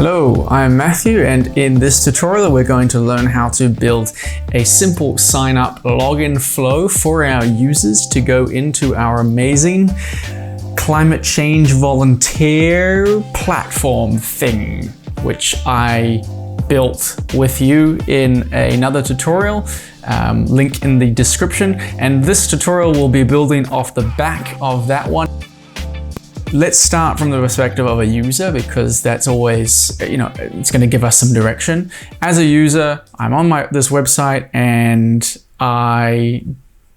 Hello, I'm Matthew, and in this tutorial we're going to learn how to build a simple sign-up login flow for our users to go into our amazing climate change volunteer platform thing, which I built with you in another tutorial, link in the description, and this tutorial will be building off the back of that one. Let's start from the perspective of a user, because that's always, it's going to give us some direction. As a user, I'm on this website and I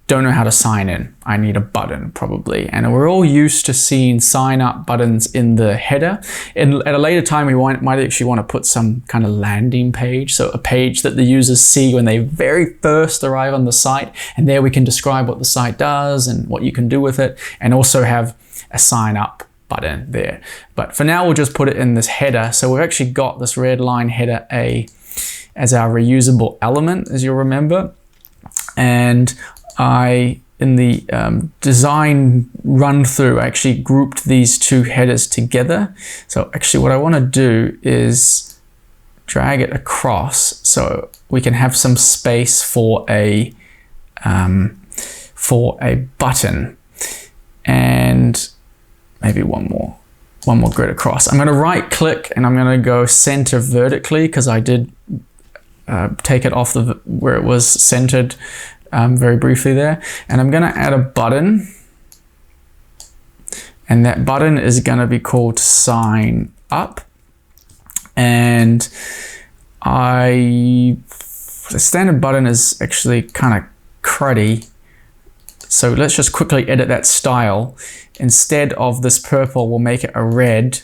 don't know how to sign in. I need a button probably. And we're all used to seeing sign up buttons in the header. And at a later time, we might actually want to put some kind of landing page. So a page that the users see when they very first arrive on the site. And there we can describe what the site does and what you can do with it. And also have a sign up button there. But for now, we'll just put it in this header. So we've actually got this red line header A as our reusable element, as you'll remember. And in the design run through, I actually grouped these two headers together. So actually what I want to do is drag it across so we can have some space for a button, and maybe one more grid across. I'm going to right click and I'm going to go center vertically, because I did take it off where it was centered very briefly there. And I'm going to add a button, and that button is going to be called sign up. And the standard button is actually kind of cruddy. So let's just quickly edit that style. Instead of this purple, we'll make it a red.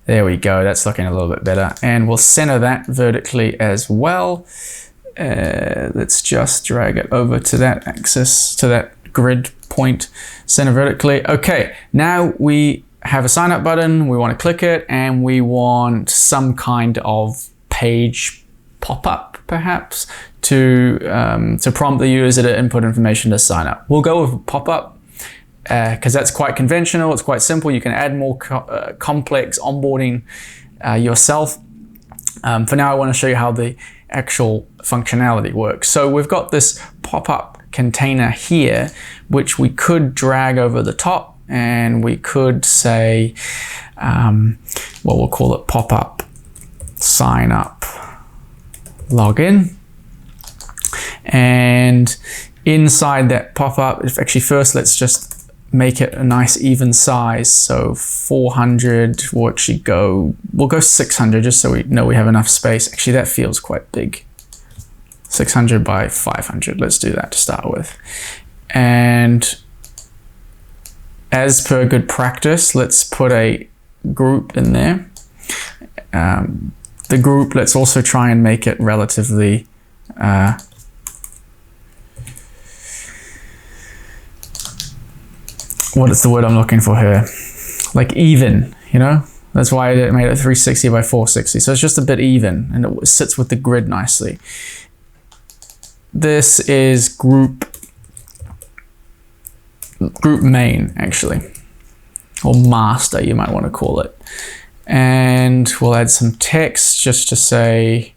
There we go, that's looking a little bit better. And we'll center that vertically as well. Let's just drag it over to that axis, to that grid point, center vertically. Okay, now we have a sign up button, we want to click it, and we want some kind of page pop-up perhaps to prompt the user to input information to sign up. We'll go with pop-up because that's quite conventional, it's quite simple. You can add more complex onboarding yourself. For now, I want to show you how the actual functionality works. So we've got this pop-up container here, which we could drag over the top, and we could say, we'll call it pop-up sign up login. And inside that pop-up, actually first let's just make it a nice even size. So 400, we'll go 600 just so we know we have enough space. Actually, that feels quite big. 600 by 500, let's do that to start with. And as per good practice, let's put a group in there. The group, let's also try and make it relatively what is the word I'm looking for here? Like even, That's why I made it 360 by 460. So it's just a bit even, and it sits with the grid nicely. This is group main, actually, or master, you might want to call it. And we'll add some text just to say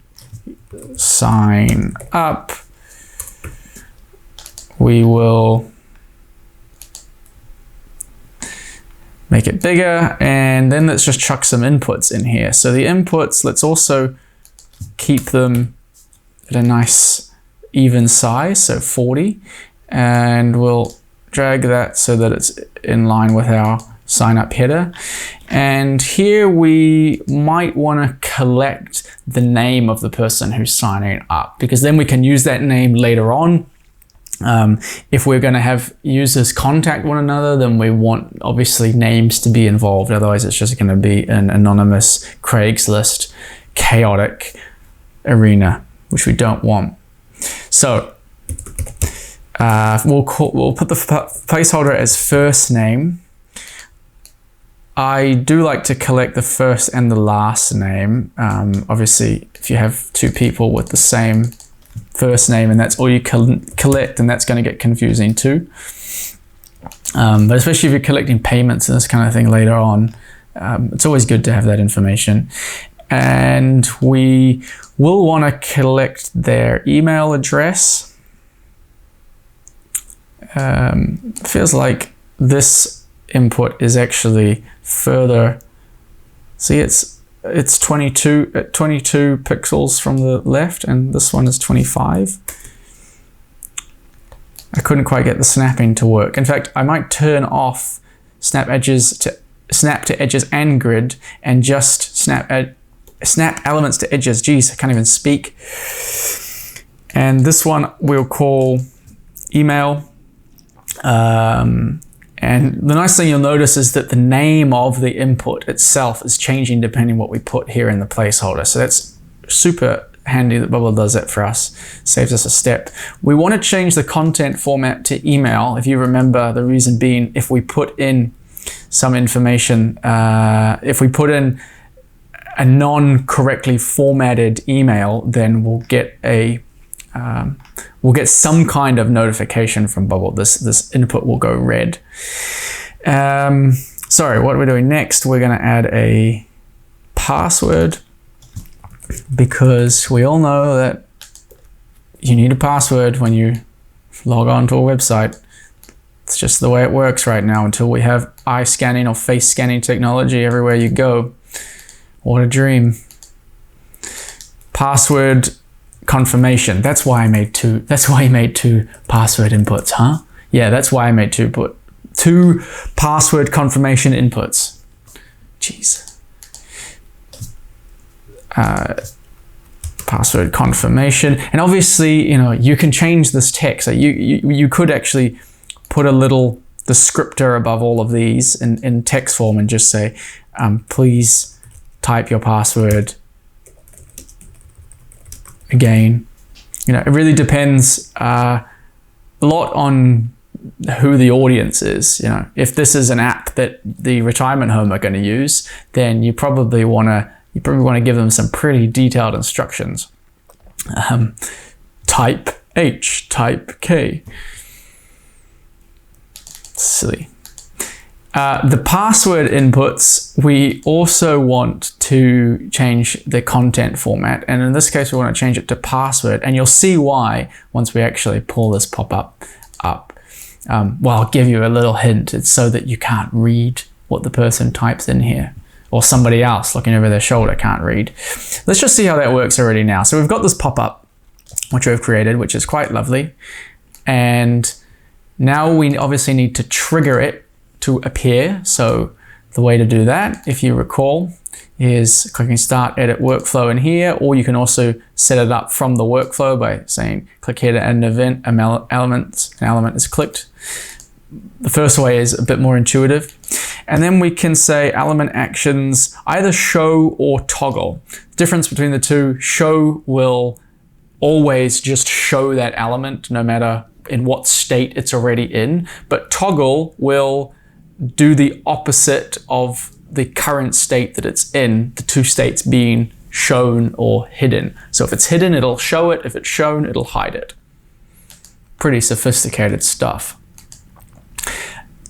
sign up. We will make it bigger, and then let's just chuck some inputs in here. So the inputs, let's also keep them at a nice even size, so 40, and we'll drag that so that it's in line with our sign up header. And here we might want to collect the name of the person who's signing up, because then we can use that name later on. If we're going to have users contact one another, then we want obviously names to be involved. Otherwise, it's just going to be an anonymous Craigslist chaotic arena, which we don't want. So we'll put the placeholder as first name. I do like to collect the first and the last name. Obviously, if you have two people with the same first name and that's all you collect, and that's going to get confusing too. But especially if you're collecting payments and this kind of thing later on, It's always good to have that information. And we will want to collect their email address. Feels like this input is actually further. See, it's 22 pixels from the left, and this one is 25. I couldn't quite get the snapping to work. In fact, I might turn off snap to edges and grid, and just snap elements to edges. Geez, I can't even speak. And this one we'll call email. And the nice thing you'll notice is that the name of the input itself is changing depending what we put here in the placeholder. So that's super handy that Bubble does it for us. Saves us a step. We want to change the content format to email. If you remember, the reason being, if we put in some information, if we put in a non-correctly formatted email, then we'll get some kind of notification from Bubble. This input will go red. Sorry, what we're doing next, we're going to add a password, because we all know that you need a password when you log on to a website. It's just the way it works right now until we have eye scanning or face scanning technology everywhere you go. What a dream. Password confirmation. That's why I made two. That's why I made two password inputs, huh? Yeah, that's why I made two password confirmation inputs. Jeez. Password confirmation, and obviously, you know, you can change this text. So you could actually put a little descriptor above all of these in text form and just say, please type your password again. You know, it really depends a lot on who the audience is. You know, if this is an app that the retirement home are going to use, then you probably want to give them some pretty detailed instructions. Type H, type K. Silly. The password inputs, we also want to change the content format, and in this case we want to change it to password, and you'll see why once we actually pull this pop-up up. Well, I'll give you a little hint. It's so that you can't read what the person types in here, or somebody else looking over their shoulder can't read. Let's just see how that works already now. So we've got this pop-up which we've created, which is quite lovely, and now we obviously need to trigger it to appear. So the way to do that, if you recall, is clicking Start Edit Workflow in here, or you can also set it up from the workflow by saying click here to add an event, an element is clicked. The first way is a bit more intuitive. And then we can say element actions, either show or toggle. The difference between the two, show will always just show that element no matter in what state it's already in, but toggle will do the opposite of the current state that it's in, the two states being shown or hidden. So if it's hidden, it'll show it. If it's shown, it'll hide it. Pretty sophisticated stuff.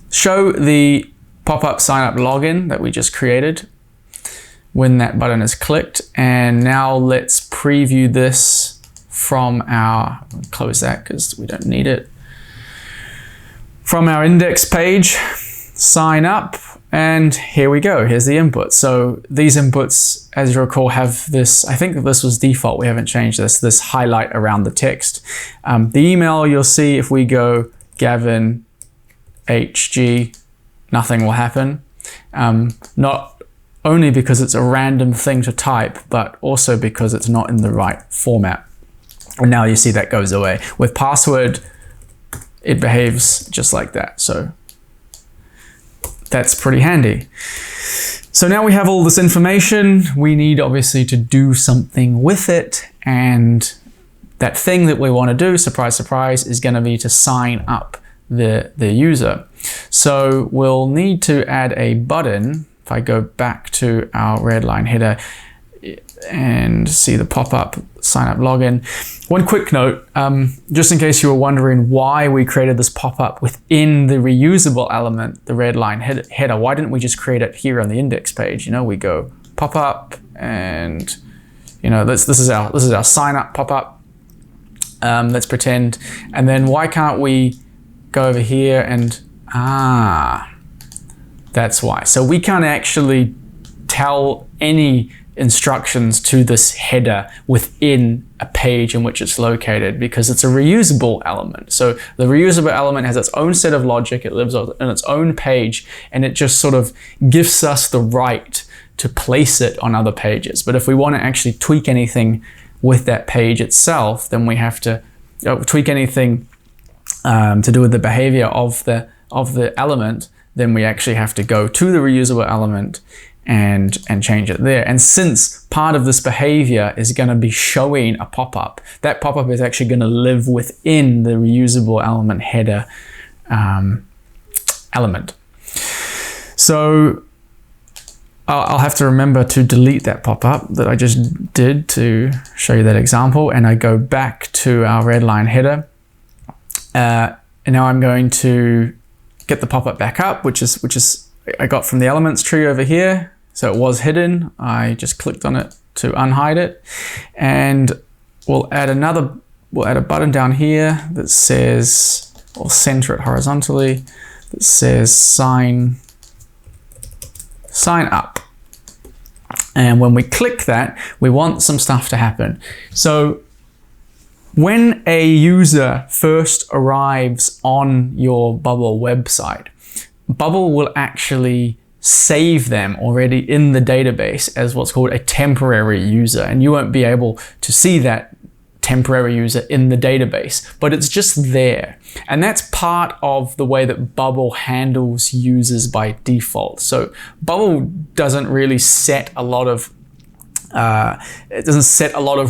Show the pop-up sign up login that we just created when that button is clicked. And now let's preview this from our, close that because we don't need it. From our index page, sign up, and here we go. Here's the input. So these inputs, as you recall, have this, I think this was default, we haven't changed this highlight around the text. The email, you'll see if we go Gavin HG, nothing will happen. Not only because it's a random thing to type, but also because it's not in the right format. And now you see that goes away. With password, it behaves just like that. So that's pretty handy. So now we have all this information. We need obviously to do something with it. And that thing that we want to do, surprise, surprise, is going to be to sign up the user. So we'll need to add a button. If I go back to our red line header, and see the pop-up sign up login. One quick note, just in case you were wondering why we created this pop-up within the reusable element, the red line header. Why didn't we just create it here on the index page? You know, we go pop-up, and you know, this is our sign up pop-up. Let's pretend, and then why can't we go over here and that's why. So we can't actually tell any instructions to this header within a page in which it's located, because it's a reusable element. So the reusable element has its own set of logic, it lives on its own page, and it just sort of gives us the right to place it on other pages. But if we want to actually tweak anything with that page itself, then we have to tweak anything to do with the behavior of the element, then we actually have to go to the reusable element and change it there. And since part of this behavior is going to be showing a pop-up, that pop-up is actually going to live within the reusable element header element. So I'll have to remember to delete that pop-up that I just did to show you that example, and I go back to our red line header. And now I'm going to get the pop-up back up, which is I got from the elements tree over here. So it was hidden. I just clicked on it to unhide it, and we'll add a button down here that says, or center it horizontally, that says sign up. And when we click that, we want some stuff to happen. So when a user first arrives on your Bubble website, Bubble will actually save them already in the database as what's called a temporary user, and you won't be able to see that temporary user in the database, but it's just there. And that's part of the way that Bubble handles users by default. So Bubble doesn't really set a lot of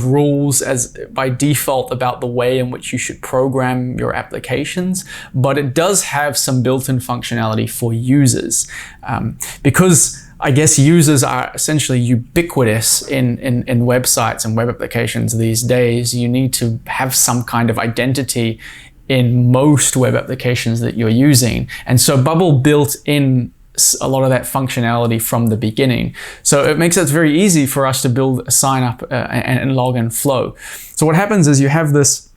rules as by default about the way in which you should program your applications, but it does have some built-in functionality for users. Because I guess users are essentially ubiquitous in websites and web applications these days, you need to have some kind of identity in most web applications that you're using. And so Bubble built in a lot of that functionality from the beginning. So it makes it very easy for us to build a sign up and login flow. So what happens is you have this,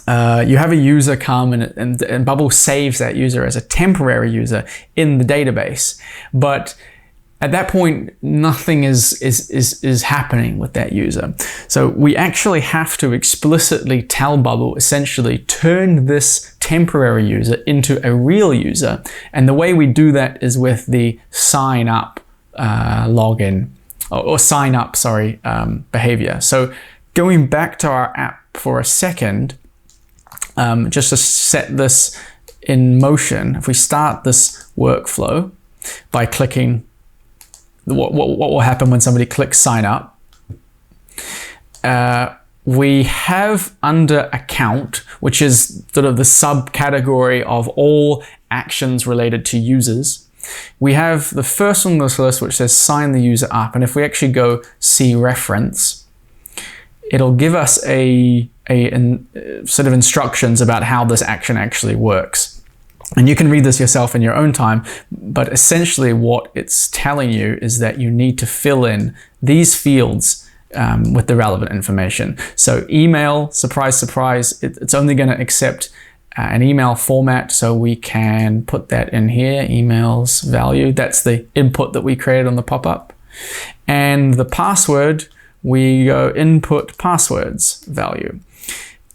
you have a user come and Bubble saves that user as a temporary user in the database. But at that point, nothing is happening with that user. So we actually have to explicitly tell Bubble, essentially turn this temporary user into a real user. And the way we do that is with the sign up login, or sign up, sorry, behavior. So going back to our app for a second, just to set this in motion, if we start this workflow by clicking, what will happen when somebody clicks sign up? We have under account, which is sort of the subcategory of all actions related to users. We have the first one on this list, which says sign the user up. And if we actually go see reference, it'll give us a set of instructions about how this action actually works. And you can read this yourself in your own time, but essentially what it's telling you is that you need to fill in these fields with the relevant information. So email, surprise, surprise, it's only going to accept an email format, so we can put that in here, emails value. That's the input that we created on the pop-up. And the password, we go input passwords value.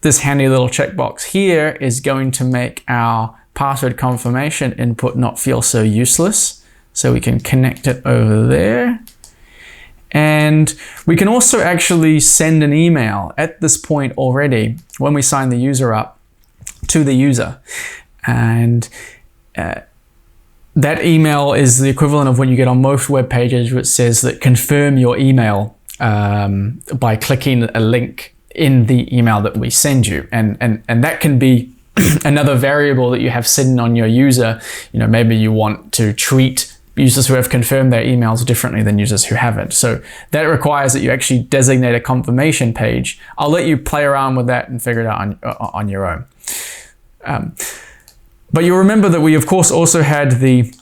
This handy little checkbox here is going to make our password confirmation input not feel so useless. So we can connect it over there. And we can also actually send an email at this point already when we sign the user up to the user. And that email is the equivalent of when you get on most web pages, which says that confirm your email by clicking a link in the email that we send you. And that can be another variable that you have sitting on your user. You know, maybe you want to treat users who have confirmed their emails differently than users who haven't. So that requires that you actually designate a confirmation page. I'll let you play around with that and figure it out on your own. But you'll remember that we of course also had the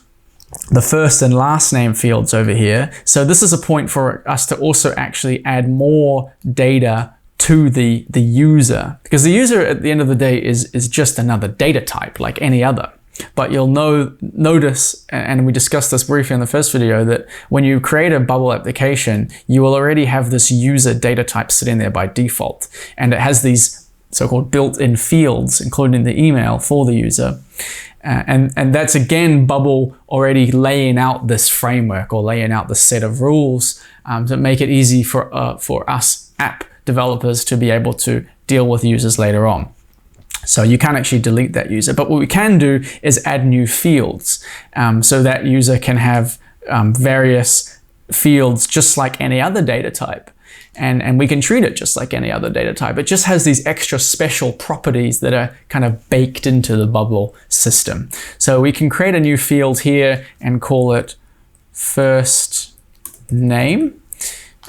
first and last name fields over here. So this is a point for us to also actually add more data to the user, because the user at the end of the day is just another data type like any other. But you'll notice, and we discussed this briefly in the first video, that when you create a Bubble application, you will already have this user data type sitting there by default. And it has these so-called built-in fields, including the email for the user. And that's again Bubble already laying out this framework or laying out the set of rules to make it easy for us app developers to be able to deal with users later on. So you can't actually delete that user, but what we can do is add new fields so that user can have various fields just like any other data type. And we can treat it just like any other data type. It just has these extra special properties that are kind of baked into the Bubble system. So we can create a new field here and call it first name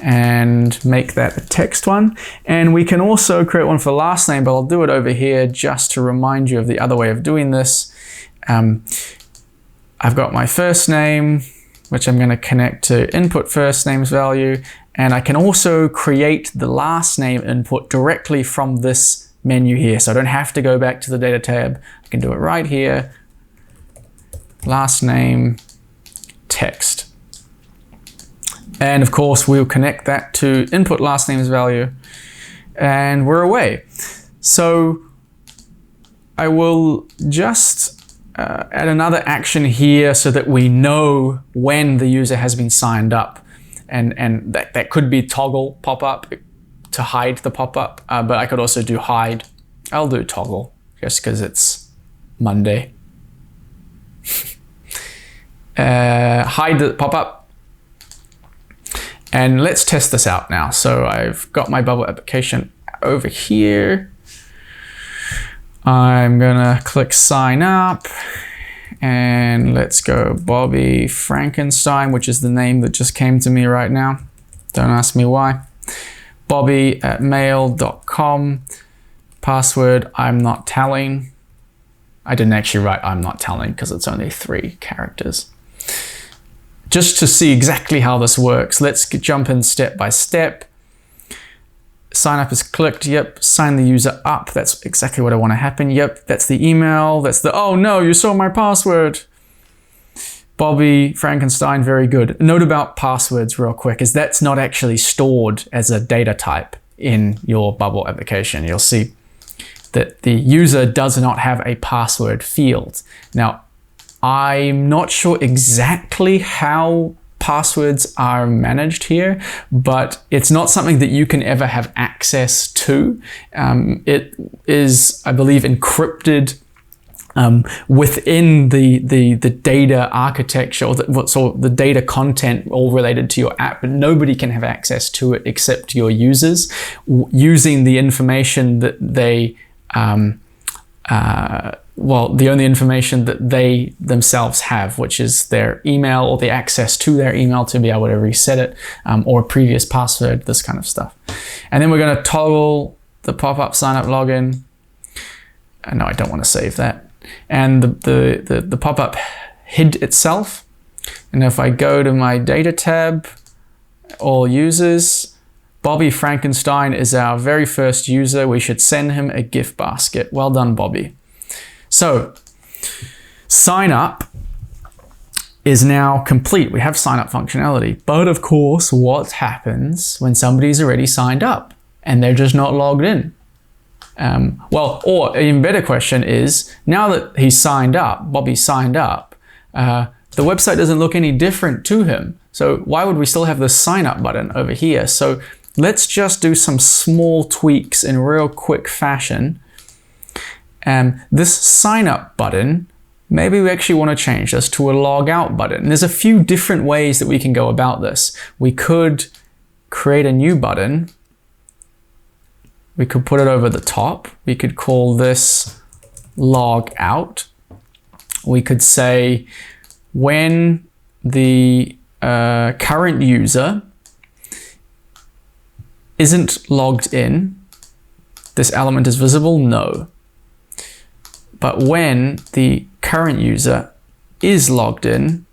and make that a text one. And we can also create one for last name, but I'll do it over here just to remind you of the other way of doing this. I've got my first name, which I'm going to connect to input first name's value. And I can also create the last name input directly from this menu here. So I don't have to go back to the data tab. I can do it right here. Last name, text. And of course, we'll connect that to input last name's value. And we're away. So I will just add another action here so that we know when the user has been signed up. And that could be toggle pop-up to hide the pop-up, but I could also do hide. I'll do toggle just because it's Monday. Hide the pop-up. And let's test this out now. So I've got my Bubble application over here. I'm gonna click sign up. And let's go Bobby Frankenstein, which is the name that just came to me right now. Don't ask me why. Bobby@mail.com. Password, I'm not telling. I didn't actually write I'm not telling because it's only 3 characters. Just to see exactly how this works, let's jump in step by step. Sign up is clicked, yep. Sign the user up, that's exactly what I want to happen, yep. That's the email, that's the, oh no, you saw my password. Bobby Frankenstein, very good. Note about passwords real quick is that's not actually stored as a data type in your Bubble application. You'll see that the user does not have a password field. Now, I'm not sure exactly how passwords are managed here, but it's not something that you can ever have access to. It is, I believe, encrypted within the data architecture or the data content all related to your app, but nobody can have access to it except your users using the information that they the only information that they themselves have, which is their email or the access to their email to be able to reset it, or a previous password, this kind of stuff. And then we're going to toggle the pop-up sign up login. No, I don't want to save that. And the pop-up hid itself. And if I go to my data tab, all users, Bobby Frankenstein is our very first user. We should send him a gift basket. Well done, Bobby. So, sign up is now complete. We have sign up functionality. But of course, what happens when somebody's already signed up and they're just not logged in? Or an even better question is, now that he's signed up, Bobby signed up, the website doesn't look any different to him. So why would we still have the sign up button over here? So let's just do some small tweaks in real quick fashion. This sign up button, maybe we actually want to change this to a log out button. And there's a few different ways that we can go about this. We could create a new button. We could put it over the top. We could call this log out. We could say when the current user isn't logged in, this element is visible? No. But when the current user is logged in,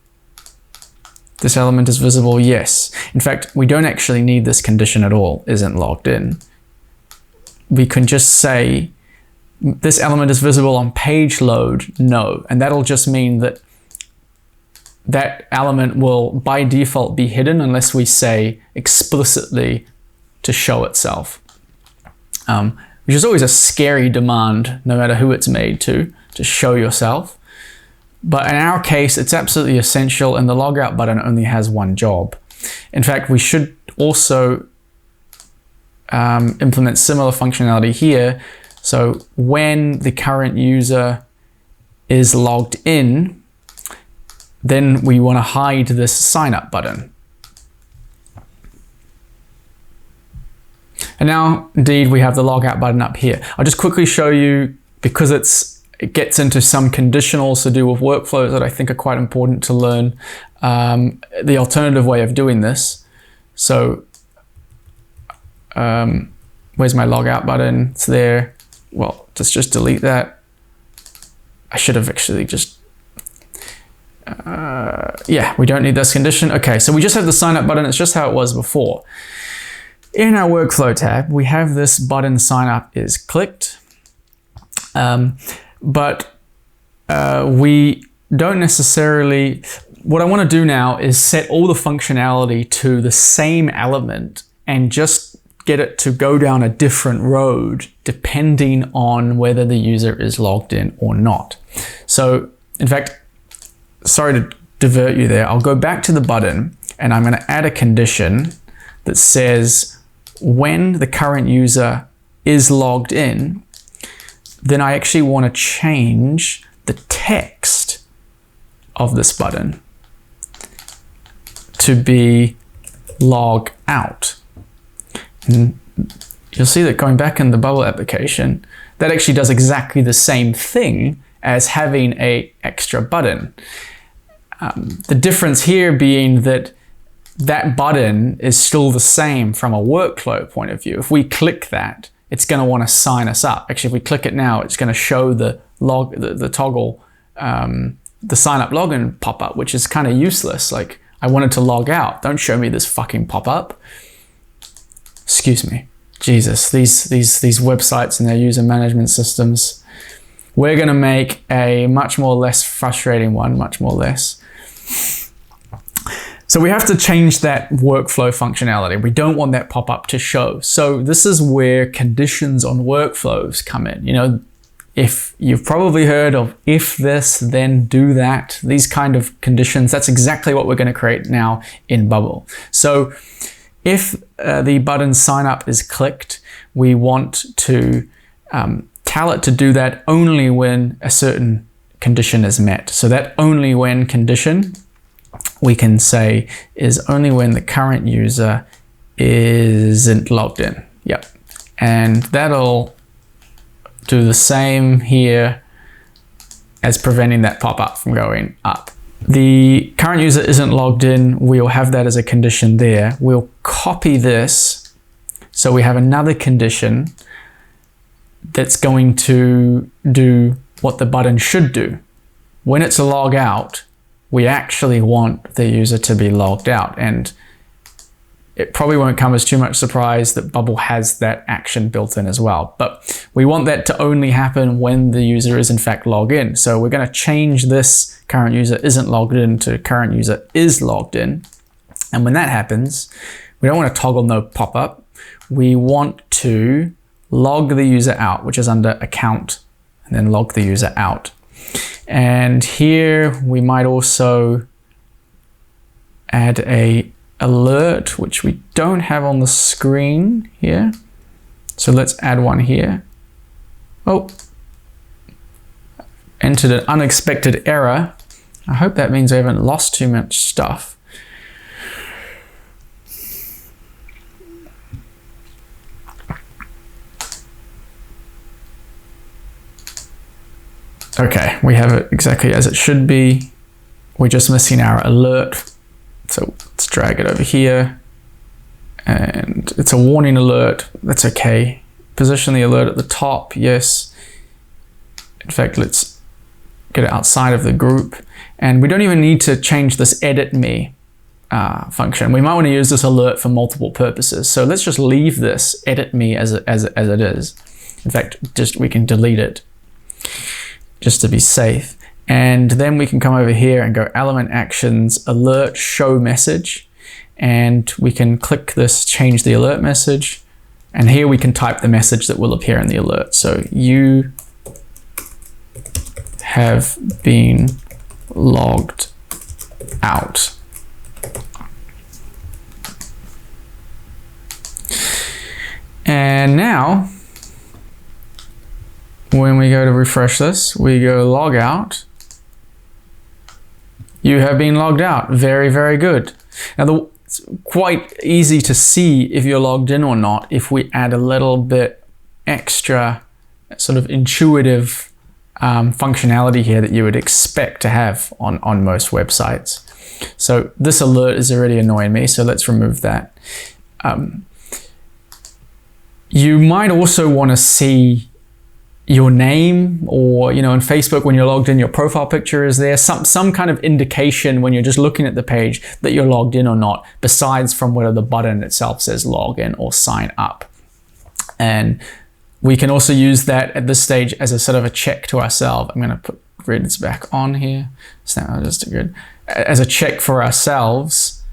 this element is visible? Yes. In fact, we don't actually need this condition at all, isn't logged in. We can just say this element is visible on page load? No. And that'll just mean that that element will by default be hidden unless we say explicitly to show itself. Which is always a scary demand, no matter who it's made to show yourself. But in our case, it's absolutely essential, and the logout button only has one job. In fact, we should also implement similar functionality here. So when the current user is logged in, then we want to hide this sign up button. And now, indeed, we have the logout button up here. I'll just quickly show you, because it gets into some conditionals to do with workflows that I think are quite important to learn, the alternative way of doing this. So, where's my logout button? It's there. Well, let's just delete that. I should have actually just, yeah, we don't need this condition. Okay, so we just have the sign up button. It's just how it was before. In our workflow tab, we have this button sign up is clicked, but we don't necessarily, what I want to do now is set all the functionality to the same element and just get it to go down a different road depending on whether the user is logged in or not. So in fact, sorry to divert you there, I'll go back to the button and I'm going to add a condition that says when the current user is logged in, then I actually want to change the text of this button to be log out. And you'll see that going back in the Bubble application, that actually does exactly the same thing as having an extra button. The difference here being that that button is still the same from a workflow point of view. If we click that, it's going to want to sign us up. Actually, if we click it now, it's going to show the toggle, the sign up login pop-up, which is kind of useless. Like, I wanted to log out. Don't show me this fucking pop-up. Excuse me. Jesus, these websites and their user management systems. We're going to make a much more less frustrating one, much more less. So we have to change that workflow functionality. We don't want that pop-up to show. So this is where conditions on workflows come in. You know, if you've probably heard of if this, then do that, these kind of conditions, that's exactly what we're going to create now in Bubble. So if the button sign up is clicked, we want to tell it to do that only when a certain condition is met. So that only when condition, we can say, is only when the current user isn't logged in. Yep. And that'll do the same here as preventing that pop-up from going up. The current user isn't logged in. We'll have that as a condition there. We'll copy this. So we have another condition that's going to do what the button should do. When it's a log out, we actually want the user to be logged out, and it probably won't come as too much surprise that Bubble has that action built in as well. But we want that to only happen when the user is in fact logged in. So we're going to change this current user isn't logged in to current user is logged in. And when that happens, we don't want to toggle no pop-up. We want to log the user out, which is under account, and then log the user out. And here we might also add a alert, which we don't have on the screen here. So let's add one here. Oh, entered an unexpected error. I hope that means I haven't lost too much stuff. Okay, we have it exactly as it should be. we're just missing our alert. So let's drag it over here. And it's a warning alert. That's okay. Position the alert at the top. Yes. In fact, let's get it outside of the group. And we don't even need to change this edit me function. We might want to use this alert for multiple purposes. So let's just leave this edit me as it is. In fact, we can delete it just to be safe. And then we can come over here and go element actions, alert, show message. And we can click this, change the alert message. And here we can type the message that will appear in the alert. So you have been logged out. And now, when we go to refresh this, we go log out. You have been logged out. Very, very good. Now, it's quite easy to see if you're logged in or not if we add a little bit extra sort of intuitive functionality here that you would expect to have on most websites. So this alert is already annoying me, so let's remove that. You might also want to see your name, or in Facebook when you're logged in, your profile picture is there, some kind of indication when you're just looking at the page that you're logged in or not, besides from whether the button itself says log in or sign up. And we can also use that at this stage as a sort of a check to ourselves. I'm going to put grids back on here. So now just a grid. As a check for ourselves,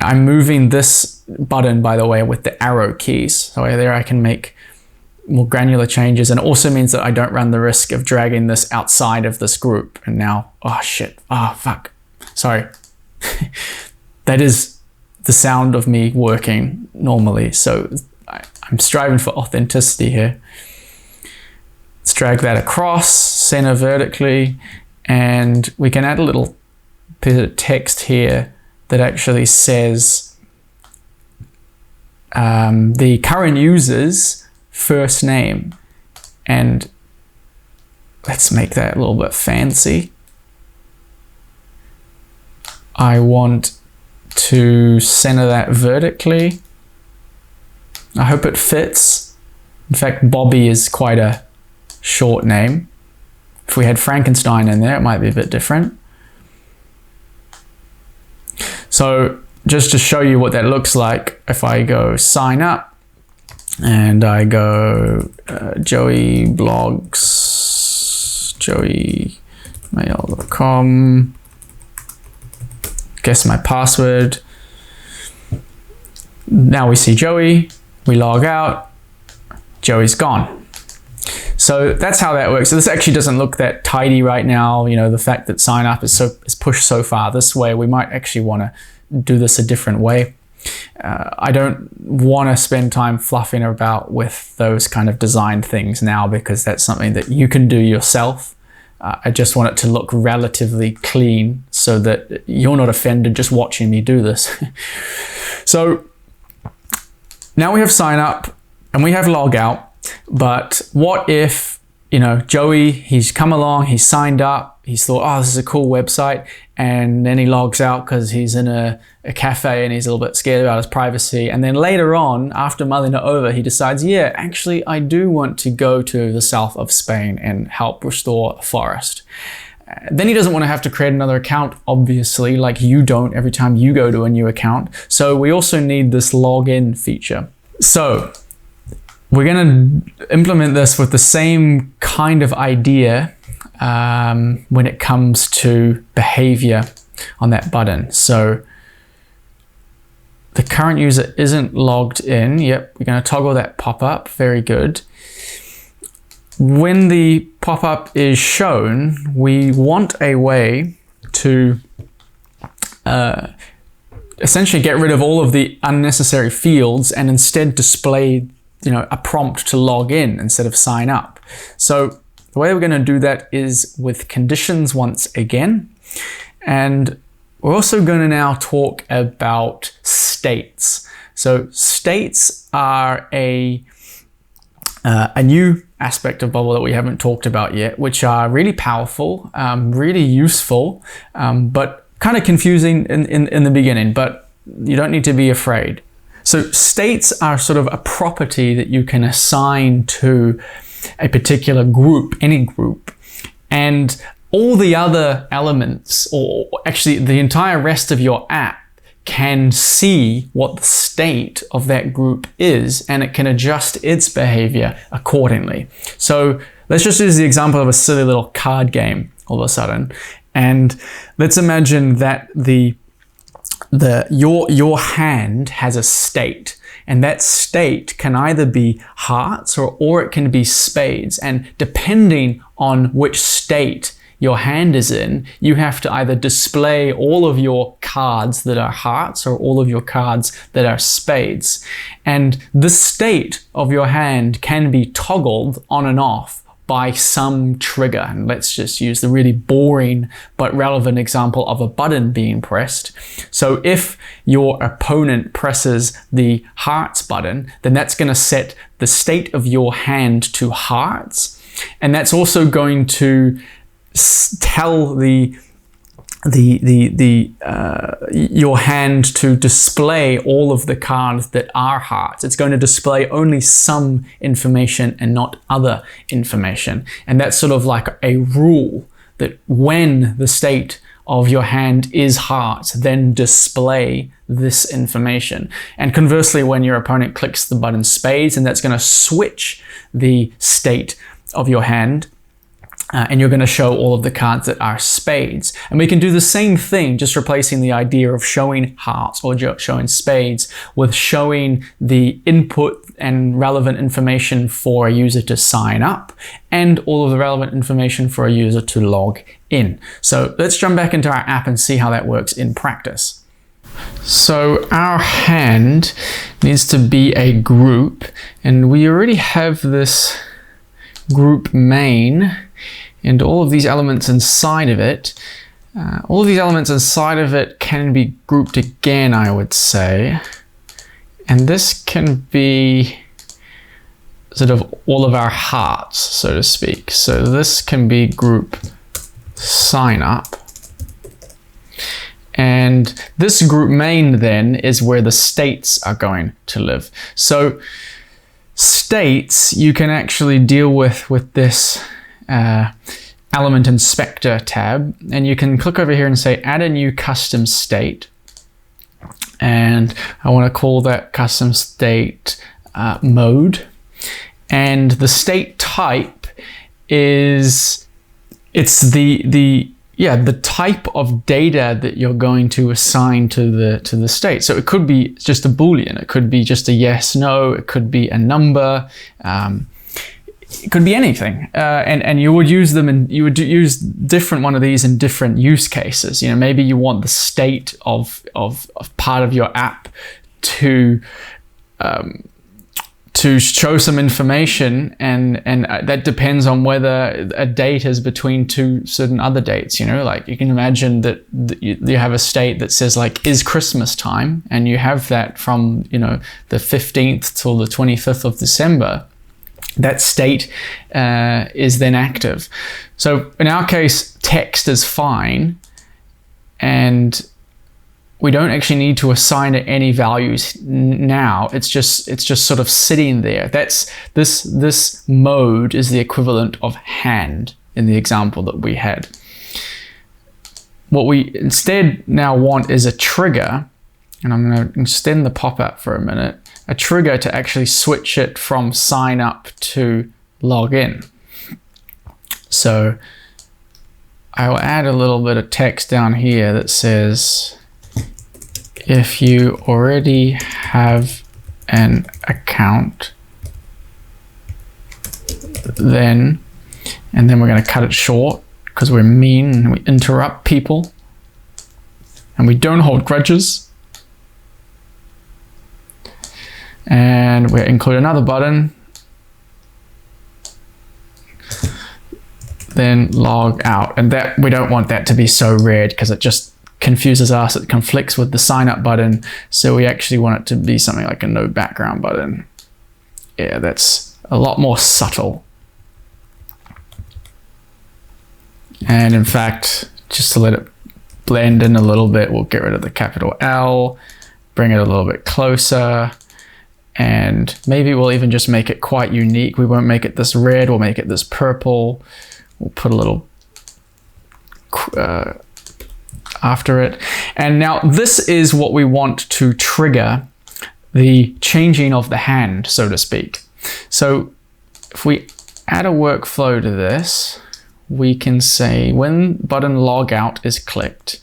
I'm moving this button, by the way, with the arrow keys. So there I can make more granular changes, and it also means that I don't run the risk of dragging this outside of this group. And now, oh shit, oh fuck, sorry. That is the sound of me working normally. So I'm striving for authenticity here. Let's drag that across, center vertically, and we can add a little bit of text here that actually says the current user's first name. And let's make that a little bit fancy. I want to center that vertically. I hope it fits. In fact, Bobby is quite a short name. If we had Frankenstein in there, it might be a bit different. So just to show you what that looks like, if I go sign up and I go Joey blogs, joeymail.com, guess my password. Now we see Joey, we log out, Joey's gone. So that's how that works. So this actually doesn't look that tidy right now. The fact that sign up is pushed so far this way, we might actually want to do this a different way. I don't want to spend time fluffing about with those kind of design things now, because that's something that you can do yourself. I just want it to look relatively clean so that you're not offended just watching me do this. So now we have sign up and we have log out, but what if, Joey, he's come along, he's signed up, he's thought, oh, this is a cool website, and then he logs out because he's in a cafe and he's a little bit scared about his privacy. And then later on, after mulling it over, he decides, yeah, actually, I do want to go to the south of Spain and help restore a forest. Then he doesn't want to have to create another account, obviously, like you don't every time you go to a new account. So we also need this login feature. So we're going to implement this with the same kind of idea when it comes to behavior on that button. So the current user isn't logged in. Yep, we're going to toggle that pop-up. Very good. When the pop-up is shown, we want a way to essentially get rid of all of the unnecessary fields and instead display a prompt to log in instead of sign up. So the way we're going to do that is with conditions once again. And we're also going to now talk about states. So states are a a new aspect of Bubble that we haven't talked about yet, which are really powerful, really useful, but kind of confusing in the beginning, but you don't need to be afraid. So states are sort of a property that you can assign to a particular group, any group, and all the other elements, or actually the entire rest of your app, can see what the state of that group is, and it can adjust its behavior accordingly. So let's just use the example of a silly little card game all of a sudden. And let's imagine that your hand has a state, and that state can either be hearts or it can be spades. And depending on which state your hand is in, you have to either display all of your cards that are hearts or all of your cards that are spades. And the state of your hand can be toggled on and off by some trigger. And let's just use the really boring but relevant example of a button being pressed. So if your opponent presses the hearts button, then that's going to set the state of your hand to hearts. And that's also going to tell your hand to display all of the cards that are hearts. It's going to display only some information and not other information. And that's sort of like a rule that when the state of your hand is hearts, then display this information. And conversely, when your opponent clicks the button spades, and that's going to switch the state of your hand, and you're going to show all of the cards that are spades. And we can do the same thing, just replacing the idea of showing hearts or showing spades with showing the input and relevant information for a user to sign up and all of the relevant information for a user to log in. So let's jump back into our app and see how that works in practice. So our hand needs to be a group, and we already have this group main and all of these elements inside of it. All of these elements inside of it can be grouped again, I would say. And this can be sort of all of our hearts, so to speak. So this can be group sign up. And this group main then is where the states are going to live. So states you can actually deal with this element inspector tab, and you can click over here and say add a new custom state, and I want to call that custom state mode, and the state type is the type of data that you're going to assign to the state. So it could be just a Boolean, it could be just a yes, no, it could be a number, it could be anything, and you would use them, and you would use different one of these in different use cases. You know, maybe you want the state of part of your app to show some information, and that depends on whether a date is between two certain other dates. You know, like you can imagine that you have a state that says like is Christmas time, and you have that from, you know, the 15th till the 25th of December. That state is then active. So in our case, text is fine, and we don't actually need to assign it any values now. It's just sort of sitting there. That's this mode is the equivalent of hand in the example that we had. What we instead now want is a trigger, and I'm going to extend the pop-up for a minute. A trigger to actually switch it from sign up to log in. So I will add a little bit of text down here that says, if you already have an account, then, and then we're going to cut it short because we're mean and we interrupt people and we don't hold grudges. And we'll include another button, then log out. And that we don't want that to be so red because it just confuses us. It conflicts with the sign up button. So we actually want it to be something like a no background button. Yeah, that's a lot more subtle. And in fact, just to let it blend in a little bit, we'll get rid of the capital L, bring it a little bit closer, and maybe we'll even just make it quite unique. We won't make it this red, we'll make it this purple. We'll put a little after it. And now this is what we want to trigger the changing of the hand, so to speak. So if we add a workflow to this, we can say when button logout is clicked,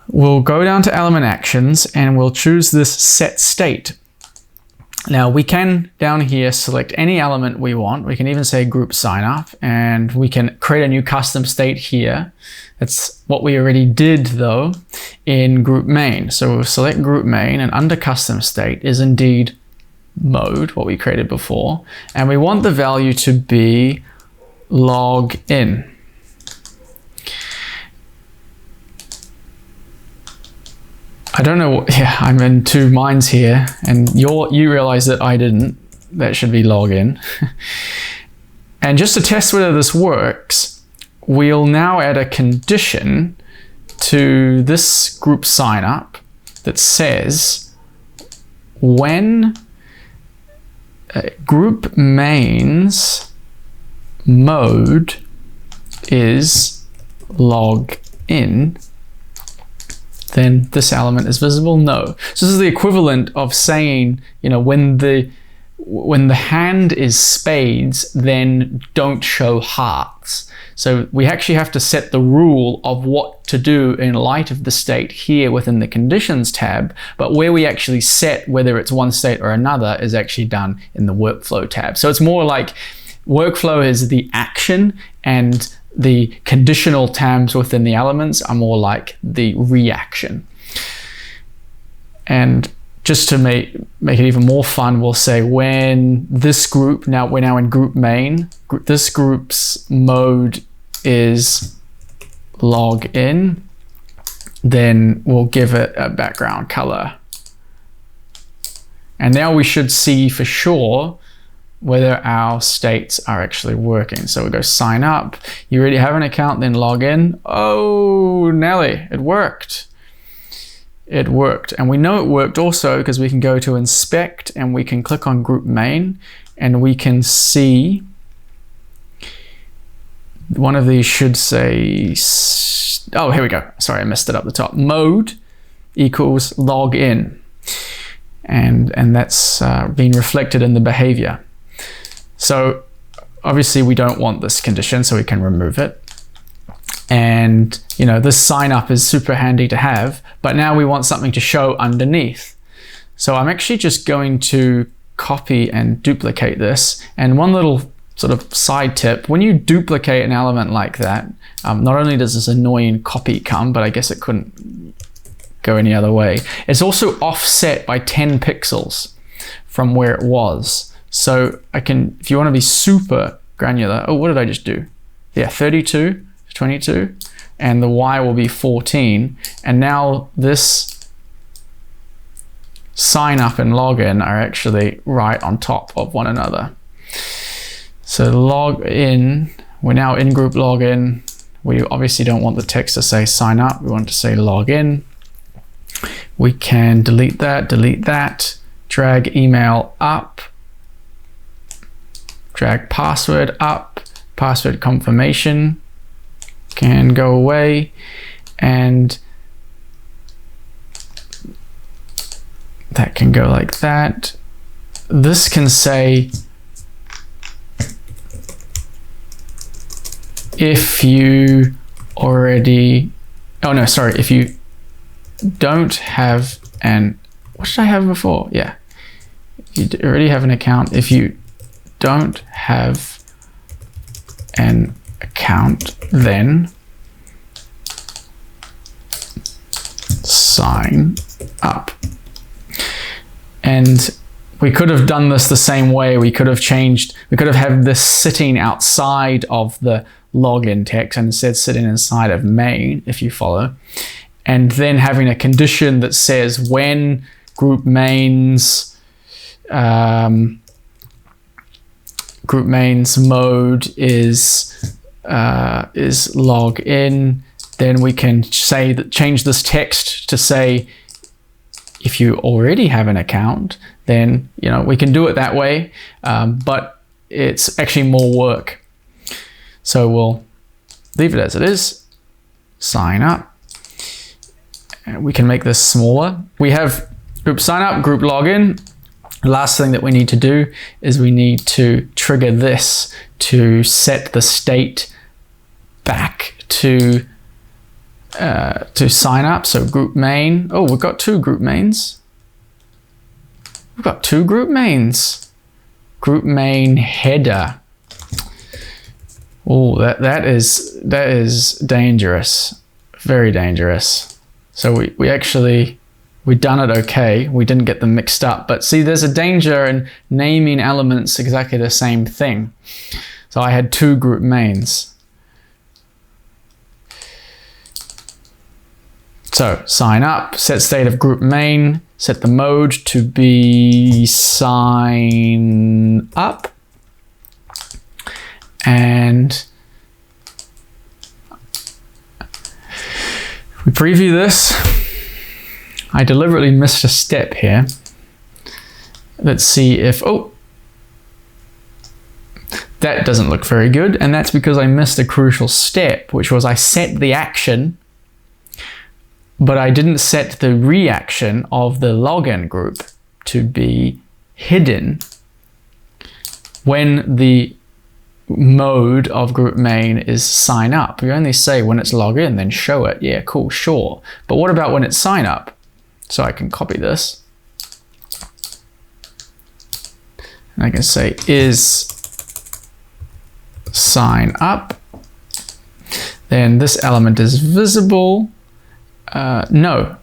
we'll go down to element actions and we'll choose this set state. Now we can down here select any element we want. We can even say group sign up, and we can create a new custom state here. That's what we already did though in group main. So we'll select group main, and under custom state is indeed mode, what we created before. And we want the value to be log in. I don't know, yeah, I'm in two minds here, and you realize that I didn't. That should be log in. And just to test whether this works, we'll now add a condition to this group sign up that says when group main's mode is log in, then this element is visible? No. So this is the equivalent of saying, you know, when the hand is spades, then don't show hearts. So we actually have to set the rule of what to do in light of the state here within the conditions tab, but where we actually set whether it's one state or another is actually done in the workflow tab. So it's more like workflow is the action, and the conditional tabs within the elements are more like the reaction. And just to make it even more fun, we'll say when this group, now we're now in group main, this group's mode is log in, then we'll give it a background color. And now we should see for sure whether our states are actually working. So we go sign up, you already have an account, then log in. Oh, Nelly, it worked. It worked. And we know it worked also because we can go to inspect and we can click on group main, and we can see one of these should say, oh, here we go. Sorry, I messed it up the top. Mode equals log in. And that's being reflected in the behavior. So obviously we don't want this condition, so we can remove it. And you know, this sign up is super handy to have, but now we want something to show underneath. So I'm actually just going to copy and duplicate this. And one little sort of side tip, when you duplicate an element like that, not only does this annoying copy come, but I guess it couldn't go any other way. It's also offset by 10 pixels from where it was. So I can, if you want to be super granular, oh, what did I just do? Yeah, 32, 22, and the Y will be 14. And now this sign up and login are actually right on top of one another. So log in, we're now in group login. We obviously don't want the text to say sign up. We want it to say log in. We can delete that, drag email up, drag password up, password confirmation can go away, and that can go like that. This can say if you already, oh no, sorry, if you don't have an, what should I have before? Yeah, you already have an account. If you don't have an account, then sign up. And we could have done this the same way. We could have had this sitting outside of the login text and instead sitting inside of main, if you follow, and then having a condition that says when group main's group mains mode is log in, then we can say that, change this text to say, if you already have an account, then we can do it that way, but it's actually more work. So we'll leave it as it is. Sign up. And we can make this smaller. We have group sign up, group login. The last thing that we need to do is we need to trigger this to set the state back to sign up. So group main. Oh, we've got two group mains. We've got two group mains. Group main header. Oh, that is dangerous. Very dangerous. So we've done it okay. We didn't get them mixed up, but see, there's a danger in naming elements exactly the same thing. So I had two group mains. So sign up, set state of group main, set the mode to be sign up, and we preview this. I deliberately missed a step here. Let's see if, oh, that doesn't look very good. And that's because I missed a crucial step, which was I set the action, but I didn't set the reaction of the login group to be hidden when the mode of group main is sign up. You only say when it's log in, then show it. Yeah, cool, sure. But what about when it's sign up? So I can copy this. And I can say is sign up. Then this element is visible. No,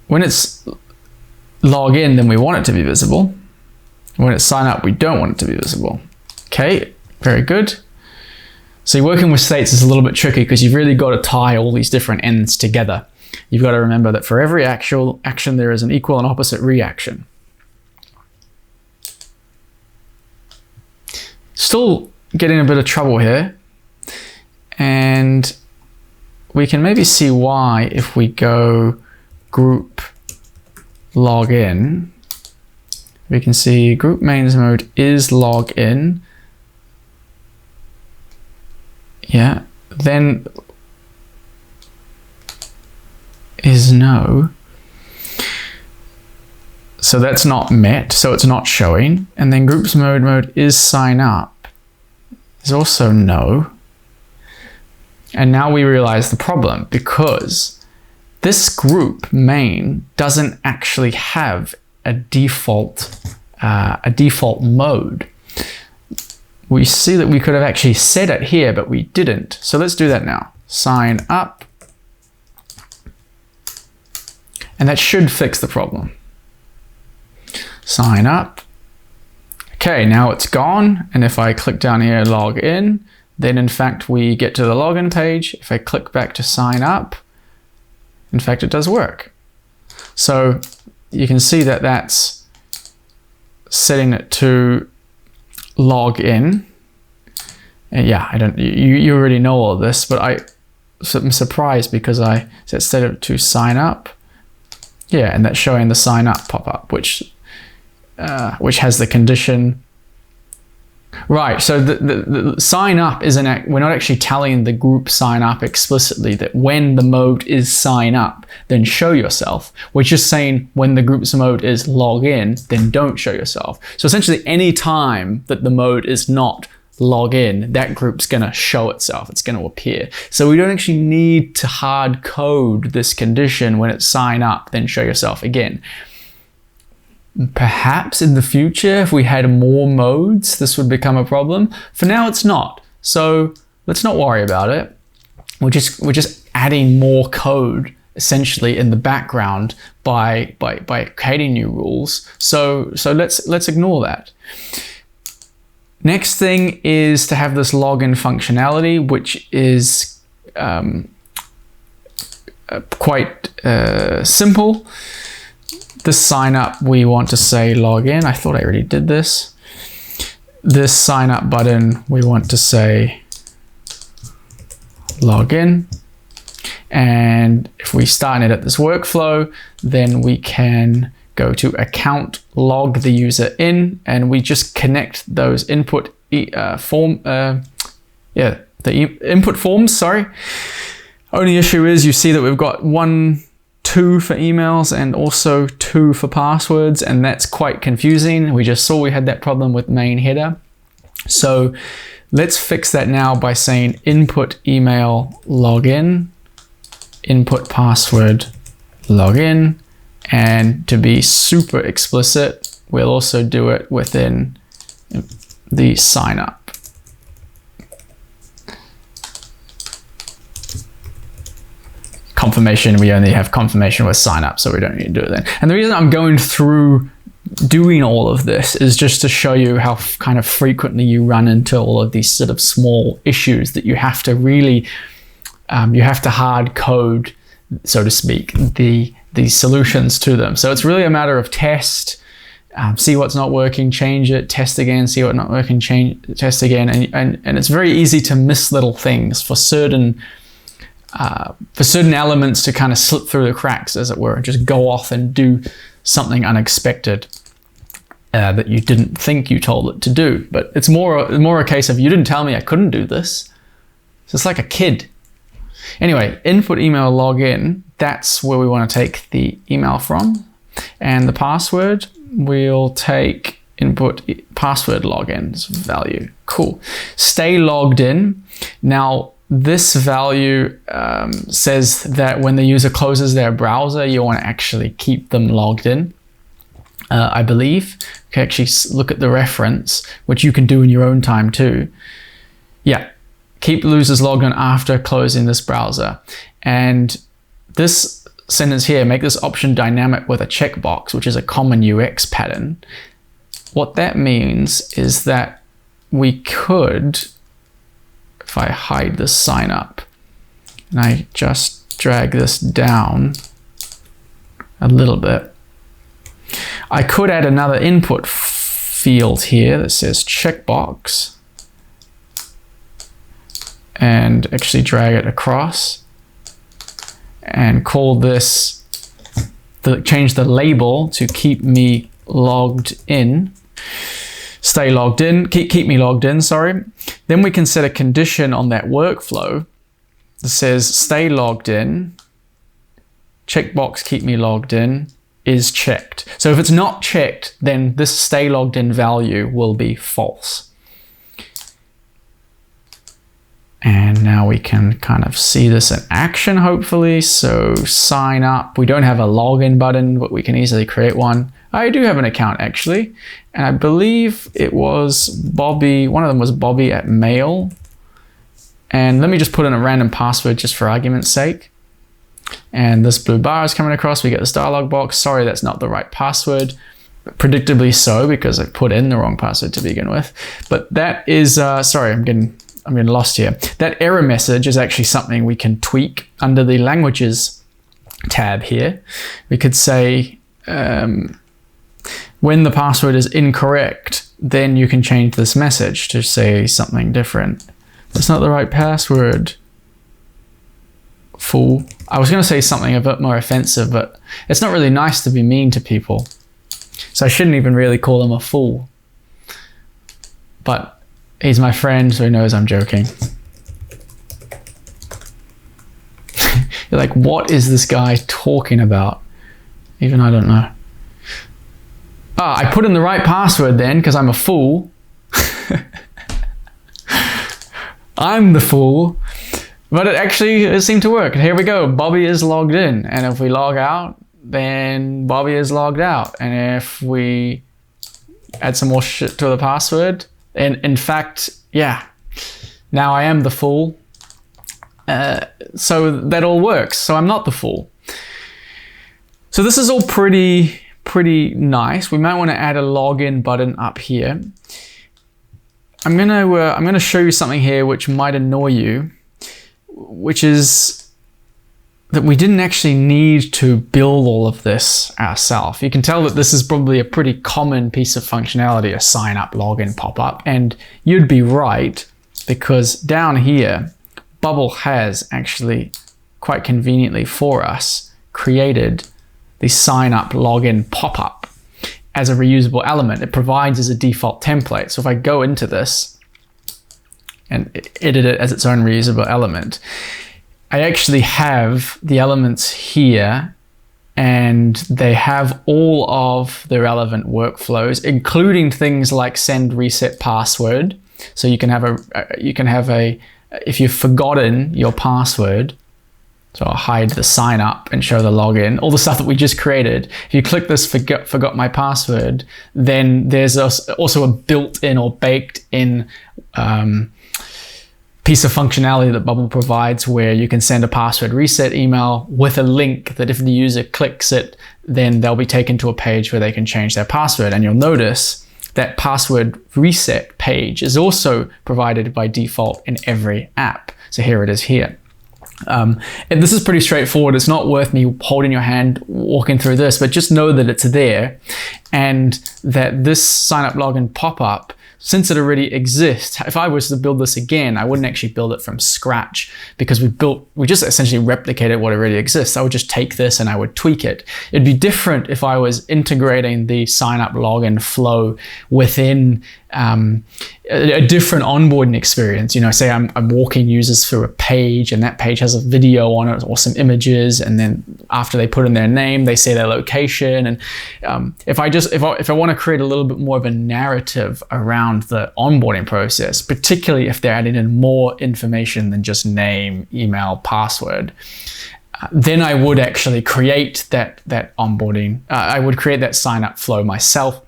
when it's log in, then we want it to be visible. When it's sign up, we don't want it to be visible. Okay, very good. See, working with states is a little bit tricky because you've really got to tie all these different ends together. You've got to remember that for every actual action, there is an equal and opposite reaction. Still getting a bit of trouble here. And we can maybe see why if we go group login. We can see group mains mode is login. Yeah, then is no. So that's not met, so it's not showing. And then groups mode is sign up is also no. And now we realize the problem, because this group main doesn't actually have a default mode. We see that we could have actually set it here, but we didn't. So let's do that now. Sign up. And that should fix the problem. Sign up. Okay, now it's gone. And if I click down here, log in, then in fact we get to the login page. If I click back to sign up, in fact it does work. So you can see that that's setting it to log in. And yeah, you already know all this, but I'm surprised because I set it to sign up. Yeah, and that's showing the sign up pop-up, which has the condition. Right, so the sign up isn't, we're not actually telling the group sign up explicitly that when the mode is sign up, then show yourself. We're just saying when the group's mode is log in, then don't show yourself. So essentially any time that the mode is not log in, that group's gonna show itself, it's gonna appear. So we don't actually need to hard code this condition when it's sign up, then show yourself again. Perhaps in the future, if we had more modes, this would become a problem. For now, it's not. So let's not worry about it. We're just adding more code essentially in the background by creating new rules. So let's ignore that. Next thing is to have this login functionality, which is quite simple. The sign up, we want to say login. I thought I already did this. this sign up button, we want to say login. And if we start and edit this workflow, then we can go to account, log the user in, and we just connect those input input forms, sorry. Only issue is you see that we've got 1, 2 for emails and also 2 for passwords, and that's quite confusing. We just saw we had that problem with main header. So let's fix that now by saying input email login, input password login, and to be super explicit, we'll also do it within the sign up. Confirmation, we only have confirmation with sign up, so we don't need to do it then. And the reason I'm going through doing all of this is just to show you how kind of frequently you run into all of these sort of small issues that you have to really, you have to hard code, so to speak, the solutions to them. So it's really a matter of test, see what's not working, change it, test again, see what's not working, change, test again. And it's very easy to miss little things for certain elements to kind of slip through the cracks, as it were, and just go off and do something unexpected that you didn't think you told it to do. But it's more a case of, you didn't tell me I couldn't do this. So it's like a kid. Anyway, input email login, that's where we want to take the email from. And the password, we'll take input password logins value. Cool. Stay logged in. Now, this value says that when the user closes their browser, you want to actually keep them logged in. I believe. You can actually look at the reference, which you can do in your own time too. Yeah, keep users logged in after closing this browser. And this sentence here, make this option dynamic with a checkbox, which is a common UX pattern. What that means is that we could, if I hide this sign up and I just drag this down a little bit, I could add another input field here that says checkbox and actually drag it across and call this, change the label to keep me logged in. Stay logged in, keep me logged in, sorry. Then we can set a condition on that workflow that says stay logged in, checkbox keep me logged in is checked. So if it's not checked, then this stay logged in value will be false. And now we can kind of see this in action, hopefully. So sign up, we don't have a login button, but we can easily create one. I do have an account actually, and I believe it was Bobby, one of them was Bobby at Mail. And let me just put in a random password just for argument's sake. And this blue bar is coming across, we get this dialog box. Sorry, that's not the right password. Predictably so, because I put in the wrong password to begin with. But that is, sorry, I'm getting lost here. That error message is actually something we can tweak under the languages tab here. We could say, when the password is incorrect, then you can change this message to say something different. That's not the right password. Fool. I was going to say something a bit more offensive, but it's not really nice to be mean to people. So I shouldn't even really call him a fool. But he's my friend, so he knows I'm joking. You're like, what is this guy talking about? Even I don't know. Ah, I put in the right password then, because I'm a fool. I'm the fool. But it seemed to work. Here we go, Bobby is logged in. And if we log out, then Bobby is logged out. And if we add some more shit to the password, and in fact, yeah, now I am the fool. So that all works. So I'm not the fool. So this is all pretty nice. We might want to add a login button up here. I'm gonna show you something here which might annoy you, which is that we didn't actually need to build all of this ourselves. You can tell that this is probably a pretty common piece of functionality, a sign up, login, pop-up, and you'd be right, because down here, Bubble has actually quite conveniently for us created the sign up, login, pop-up as a reusable element. It provides as a default template. So if I go into this and edit it as its own reusable element, I actually have the elements here, and they have all of the relevant workflows, including things like send reset password. So you can have a if you've forgotten your password, so I'll hide the sign up and show the login, all the stuff that we just created. If you click this forgot my password, then there's also a built-in or baked-in piece of functionality that Bubble provides, where you can send a password reset email with a link that if the user clicks it, then they'll be taken to a page where they can change their password. And you'll notice that password reset page is also provided by default in every app. So here it is here. And this is pretty straightforward. It's not worth me holding your hand walking through this, but just know that it's there, and that this sign up, login, pop-up, since it already exists, if I was to build this again, I wouldn't actually build it from scratch, because we just essentially replicated what already exists. I would just take this and I would tweak it. It'd be different if I was integrating the sign up, login flow within a different onboarding experience. You know, say I'm walking users through a page, and that page has a video on it or some images, and then after they put in their name, they say their location. And if I want to create a little bit more of a narrative around the onboarding process, particularly if they're adding in more information than just name, email, password, then I would actually create that onboarding. I would create that sign up flow myself.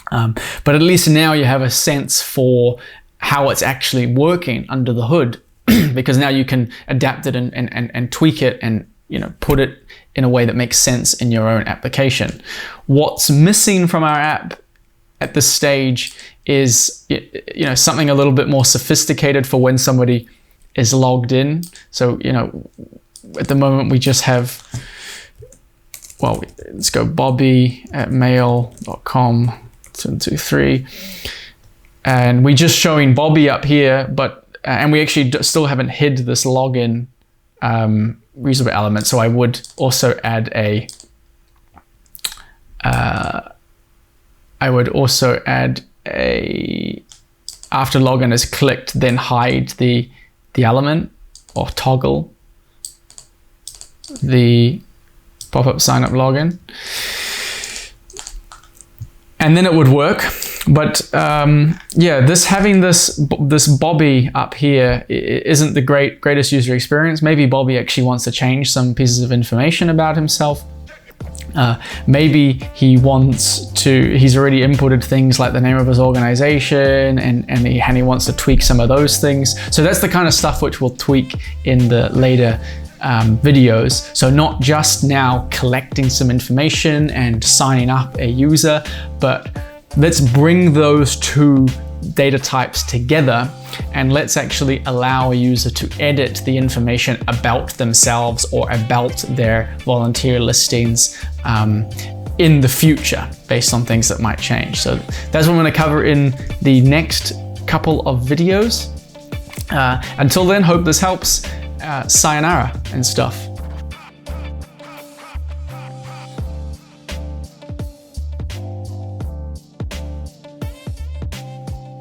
But at least now you have a sense for how it's actually working under the hood, because now you can adapt it and tweak it, and put it in a way that makes sense in your own application. What's missing from our app at this stage is something a little bit more sophisticated for when somebody is logged in. So at the moment we just have, well, let's go bobby@mail.com 723, and we're just showing Bobby up here, but and we actually still haven't hid this login reusable element. So I would also add after login is clicked, then hide the element, or toggle the pop-up sign up login, and then it would work. But yeah, having this Bobby up here isn't the greatest user experience. Maybe Bobby actually wants to change some pieces of information about himself. Maybe he's already inputted things like the name of his organization, and he wants to tweak some of those things. So that's the kind of stuff which we'll tweak in the later videos. So not just now collecting some information and signing up a user, but let's bring those two data types together, and let's actually allow a user to edit the information about themselves or about their volunteer listings in the future based on things that might change. So that's what I'm going to cover in the next couple of videos. Until then, hope this helps. Sayonara and stuff.